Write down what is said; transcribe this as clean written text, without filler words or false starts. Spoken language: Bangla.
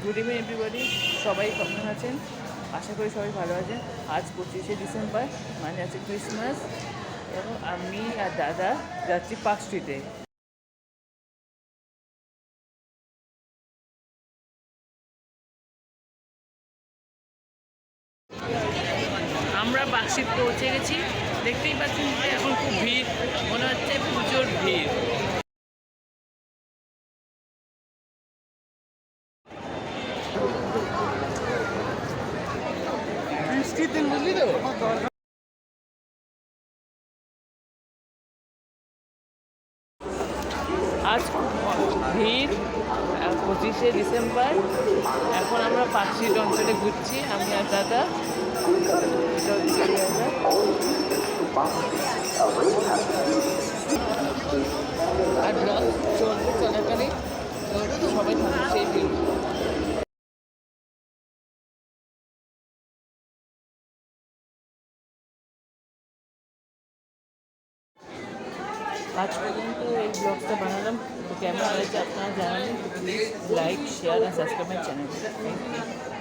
গুড ইভিনিং এভরিবডি, সবাই কেমন আছেন? আশা করি সবাই ভালো আছেন। আজ 25শে ডিসেম্বর, মানে আছে ক্রিসমাস, এবং আমি আর দাদা যাচ্ছি পার্ক স্ট্রিটে। আমরা পার্ক স্ট্রিট পৌঁছে গেছি। দেখতেই পাচ্ছেন যে এখন খুব ভিড়, মনে হচ্ছে প্রচুর ভিড়। বৃষ্টির দিন, বুঝলি তো। আজ খুব ভিড়, 25শে ডিসেম্বর। এখন আমরা পার্ক স্ট্রিট অঞ্চলে ঘুরছি, আমি আর দাদা। আর ব্লগ চলতে চলাকালীন সবাই থাকছে সেই ভিড়। আজ পর্যন্ত এই ব্লগটা বানালাম, তো কেমন হয়েছে আপনারা জানাবেন। প্লিজ লাইক, শেয়ার আর subscribe my channel. Thank you.